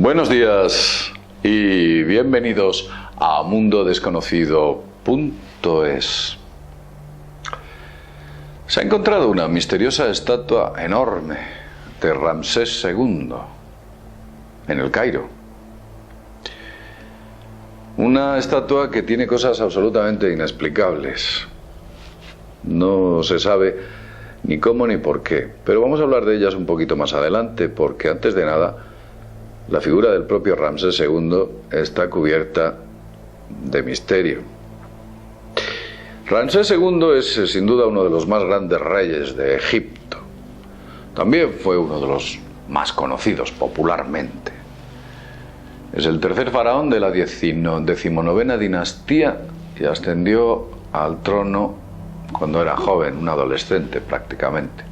Buenos días y bienvenidos a mundodesconocido.es. Se ha encontrado una misteriosa estatua enorme de Ramsés II en el Cairo. Una estatua que tiene cosas absolutamente inexplicables. No se sabe ni cómo ni por qué, pero vamos a hablar de ellas un poquito más adelante, porque antes de nada, la figura del propio Ramsés II está cubierta de misterio. Ramsés II es sin duda uno de los más grandes reyes de Egipto. También fue uno de los más conocidos popularmente. Es el tercer faraón de la decimonovena dinastía y ascendió al trono cuando era joven, un adolescente prácticamente.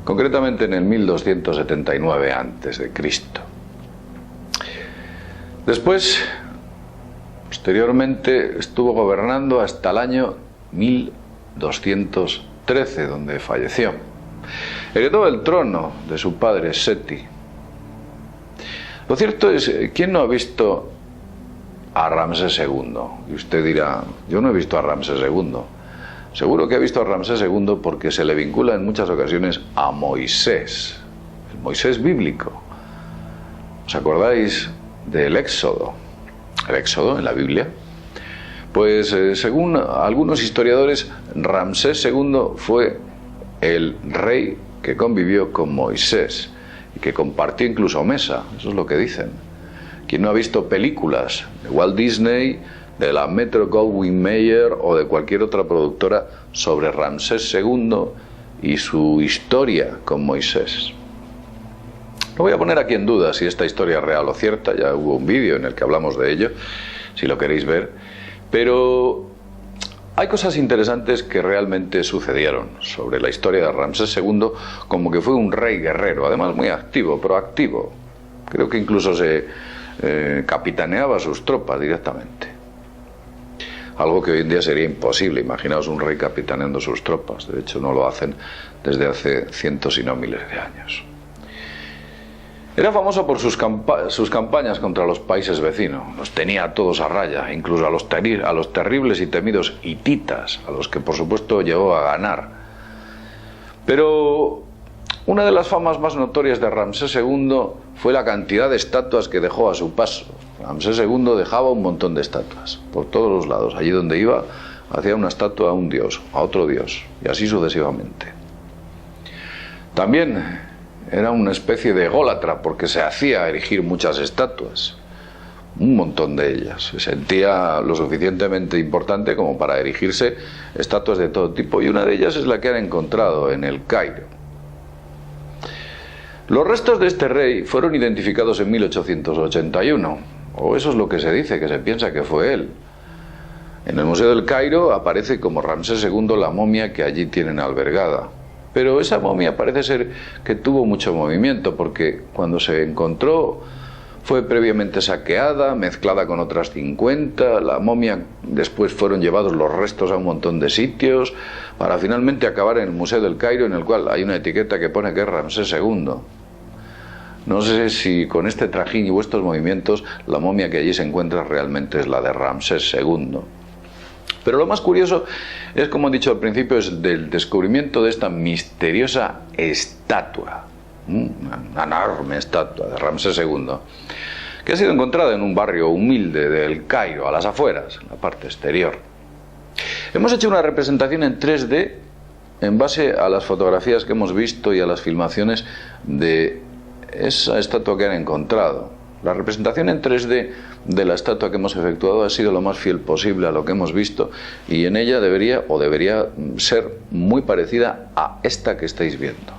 Concretamente en el 1279 a.C. Después, posteriormente, estuvo gobernando hasta el año 1213, donde falleció. Heredó el trono de su padre Seti. Lo cierto es, ¿quién no ha visto a Ramsés II? Y usted dirá, yo no he visto a Ramsés II. Seguro que ha visto a Ramsés II porque se le vincula en muchas ocasiones a Moisés, el Moisés bíblico. ¿Os acordáis del Éxodo? El Éxodo en la Biblia. Pues según algunos historiadores, Ramsés II fue el rey que convivió con Moisés y que compartió incluso mesa. Eso es lo que dicen. Quien no ha visto películas de Walt Disney, de la Metro-Goldwyn-Mayer o de cualquier otra productora sobre Ramsés II y su historia con Moisés? No voy a poner aquí en duda si esta historia es real o cierta, ya hubo un vídeo en el que hablamos de ello, si lo queréis ver, pero hay cosas interesantes que realmente sucedieron sobre la historia de Ramsés II, como que fue un rey guerrero, además muy activo, proactivo. Creo que incluso se capitaneaba sus tropas directamente. Algo que hoy en día sería imposible. Imaginaos un rey capitaneando sus tropas. De hecho, no lo hacen desde hace cientos y no miles de años. Era famoso por sus campañas contra los países vecinos. Los tenía a todos a raya, incluso a los terribles y temidos hititas, a los que por supuesto llegó a ganar. Pero una de las famas más notorias de Ramsés II fue la cantidad de estatuas que dejó a su paso. Ramsés II dejaba un montón de estatuas por todos los lados. Allí donde iba, hacía una estatua a un dios, a otro dios, y así sucesivamente. También era una especie de ególatra, porque se hacía erigir muchas estatuas, un montón de ellas. Se sentía lo suficientemente importante como para erigirse estatuas de todo tipo, y una de ellas es la que han encontrado en el Cairo. Los restos de este rey fueron identificados en 1881, o eso es lo que se dice, que se piensa que fue él. En el Museo del Cairo aparece como Ramsés II la momia que allí tienen albergada. Pero esa momia parece ser que tuvo mucho movimiento, porque cuando se encontró fue previamente saqueada, mezclada con otras 50, la momia después fueron llevados los restos a un montón de sitios, para finalmente acabar en el Museo del Cairo, en el cual hay una etiqueta que pone que es Ramsés II. No sé si con este trajín y vuestros movimientos la momia que allí se encuentra realmente es la de Ramsés II. Pero lo más curioso es, como he dicho al principio, es del descubrimiento de esta misteriosa estatua, una enorme estatua de Ramsés II, que ha sido encontrada en un barrio humilde del Cairo, a las afueras, en la parte exterior. Hemos hecho una representación en 3D en base a las fotografías que hemos visto y a las filmaciones de esa estatua que han encontrado. La representación en 3D de la estatua que hemos efectuado ha sido lo más fiel posible a lo que hemos visto, y en ella debería ser muy parecida a esta que estáis viendo.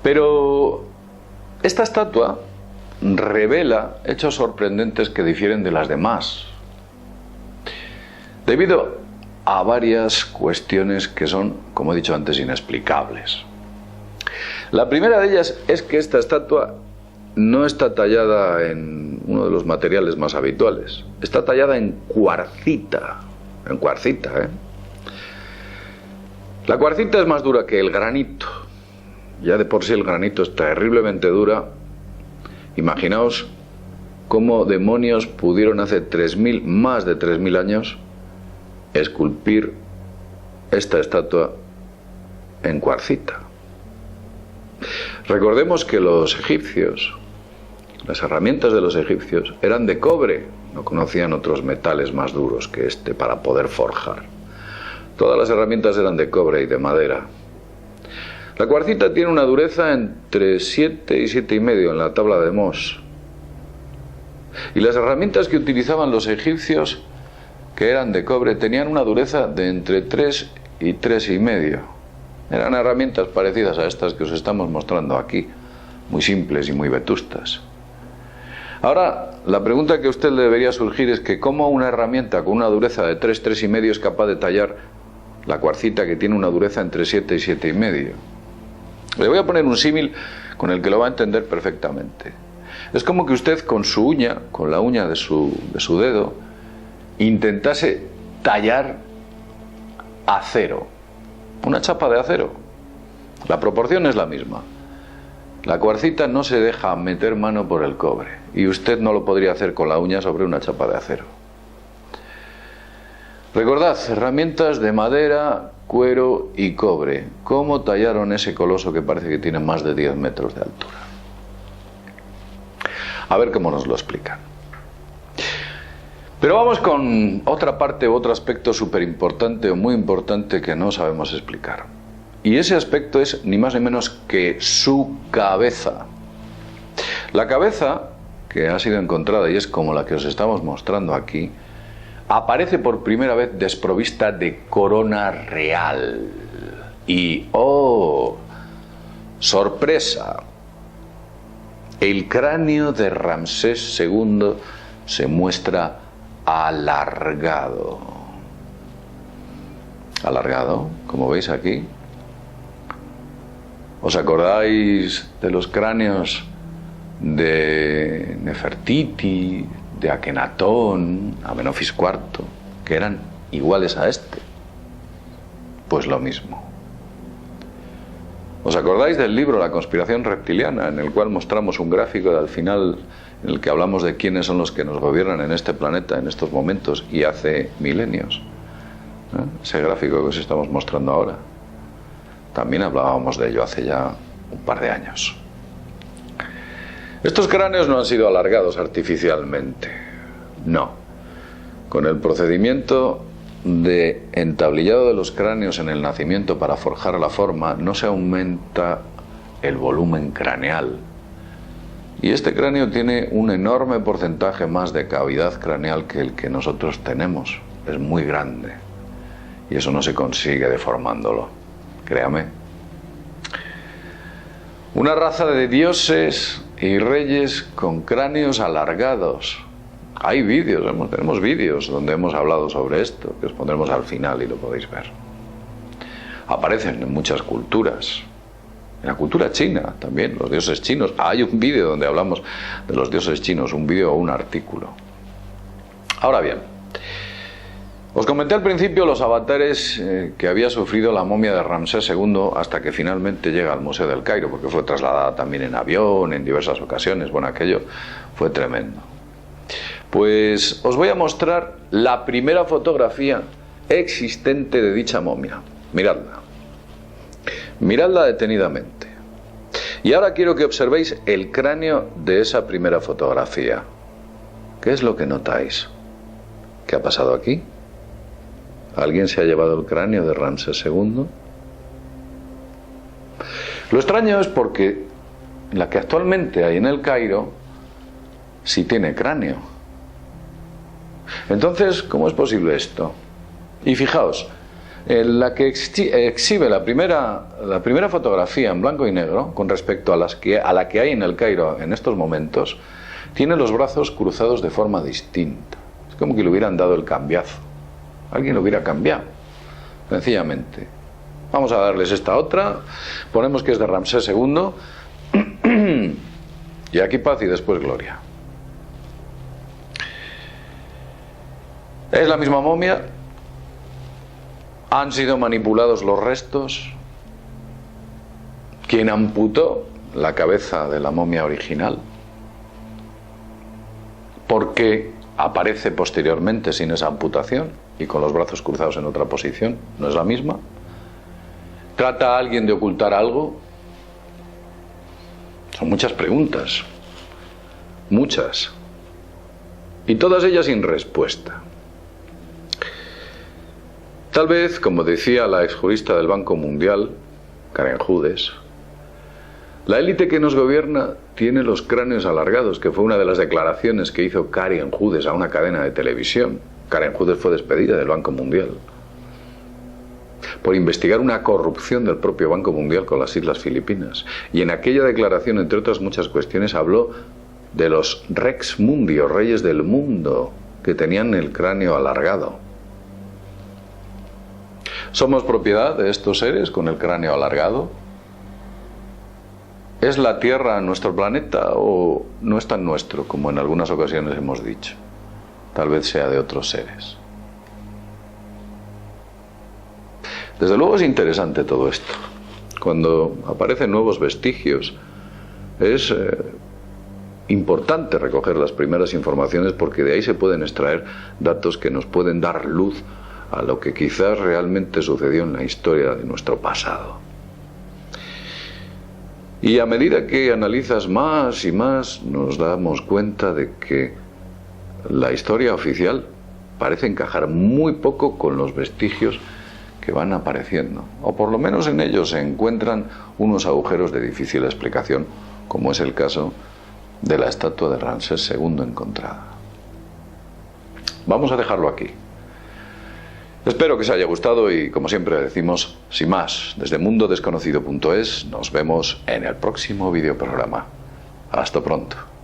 Pero esta estatua revela hechos sorprendentes que difieren de las demás, debido a varias cuestiones que son, como he dicho antes, inexplicables. La primera de ellas es que esta estatua no está tallada en uno de los materiales más habituales. Está tallada en cuarcita. En cuarcita, ¿eh? La cuarcita es más dura que el granito. Ya de por sí el granito es terriblemente dura Imaginaos cómo demonios pudieron hace más de 3.000 años esculpir esta estatua en cuarcita. Recordemos que los egipcios, las herramientas de los egipcios eran de cobre, no conocían otros metales más duros que este para poder forjar. Todas las herramientas eran de cobre y de madera. La cuarcita tiene una dureza entre 7 y 7,5 en la tabla de Mohs. Y las herramientas que utilizaban los egipcios, que eran de cobre, tenían una dureza de entre 3 y 3,5. Eran herramientas parecidas a estas que os estamos mostrando aquí, muy simples y muy vetustas. Ahora, la pregunta que a usted le debería surgir es que ¿cómo una herramienta con una dureza de 3, 3,5 es capaz de tallar la cuarcita que tiene una dureza entre 7 y 7,5? Le voy a poner un símil con el que lo va a entender perfectamente. Es como que usted con su uña, con la uña de su dedo, intentase tallar acero, una chapa de acero. La proporción es la misma. La cuarcita no se deja meter mano por el cobre y usted no lo podría hacer con la uña sobre una chapa de acero. Recordad, herramientas de madera, cuero y cobre. ¿Cómo tallaron ese coloso que parece que tiene más de 10 metros de altura? A ver cómo nos lo explican. Pero vamos con otra parte, otro aspecto súper importante o muy importante que no sabemos explicar. Y ese aspecto es ni más ni menos que su cabeza. La cabeza, que ha sido encontrada y es como la que os estamos mostrando aquí, aparece por primera vez desprovista de corona real. Y ¡oh! ¡Sorpresa! El cráneo de Ramsés II se muestra alargado. Alargado, como veis aquí. ¿Os acordáis de los cráneos de Nefertiti, de Akenatón, Amenofis IV, que eran iguales a este? Pues lo mismo. ¿Os acordáis del libro La conspiración reptiliana, en el cual mostramos un gráfico al final en el que hablamos de quiénes son los que nos gobiernan en este planeta en estos momentos y hace milenios? Ese gráfico que os estamos mostrando ahora. También hablábamos de ello hace ya un par de años. Estos cráneos no han sido alargados artificialmente. No. Con el procedimiento de entablillado de los cráneos en el nacimiento para forjar la forma, no se aumenta el volumen craneal. Y este cráneo tiene un enorme porcentaje más de cavidad craneal que el que nosotros tenemos. Es muy grande. Y eso no se consigue deformándolo. Créame. Una raza de dioses y reyes con cráneos alargados. Hay vídeos, tenemos vídeos donde hemos hablado sobre esto, que os pondremos al final y lo podéis ver. Aparecen en muchas culturas. En la cultura china también, los dioses chinos. Hay un vídeo donde hablamos de los dioses chinos, un vídeo o un artículo. Ahora bien, os comenté al principio los avatares que había sufrido la momia de Ramsés II hasta que finalmente llega al Museo del Cairo, porque fue trasladada también en avión, en diversas ocasiones. Bueno, aquello fue tremendo. Pues os voy a mostrar la primera fotografía existente de dicha momia. Miradla. Miradla detenidamente. Y ahora quiero que observéis el cráneo de esa primera fotografía. ¿Qué es lo que notáis? ¿Qué ha pasado aquí? ¿Alguien se ha llevado el cráneo de Ramsés II? Lo extraño es porque la que actualmente hay en el Cairo sí tiene cráneo. Entonces, ¿cómo es posible esto? Y fijaos, la que exhibe la primera fotografía en blanco y negro con respecto a la que hay en el Cairo en estos momentos, tiene los brazos cruzados de forma distinta. Es como que le hubieran dado el cambiazo. Alguien lo hubiera cambiado, sencillamente. Vamos a darles esta otra. Ponemos que es de Ramsés II. Y aquí paz y después gloria. Es la misma momia. Han sido manipulados los restos. Quien amputó la cabeza de la momia original porque aparece posteriormente sin esa amputación y con los brazos cruzados en otra posición, no es la misma. ¿Trata a alguien de ocultar algo? Son muchas preguntas, muchas, y todas ellas sin respuesta. Tal vez, como decía la exjurista del Banco Mundial, Karen Jüdes, la élite que nos gobierna tiene los cráneos alargados, que fue una de las declaraciones que hizo Karen Jüdes a una cadena de televisión. Karen Jüdes fue despedida del Banco Mundial por investigar una corrupción del propio Banco Mundial con las Islas Filipinas. Y en aquella declaración, entre otras muchas cuestiones, habló de los Rex Mundi, o reyes del mundo, que tenían el cráneo alargado. ¿Somos propiedad de estos seres con el cráneo alargado? ¿Es la Tierra nuestro planeta o no es tan nuestro, como en algunas ocasiones hemos dicho? Tal vez sea de otros seres. Desde luego es interesante todo esto. Cuando aparecen nuevos vestigios, es importante recoger las primeras informaciones, porque de ahí se pueden extraer datos que nos pueden dar luz a lo que quizás realmente sucedió en la historia de nuestro pasado. Y a medida que analizas más y más, nos damos cuenta de que la historia oficial parece encajar muy poco con los vestigios que van apareciendo, o por lo menos en ellos se encuentran unos agujeros de difícil explicación, como es el caso de la estatua de Ramsés II encontrada. Vamos a dejarlo aquí. Espero que os haya gustado y, como siempre decimos, sin más, desde mundodesconocido.es nos vemos en el próximo videoprograma. Hasta pronto.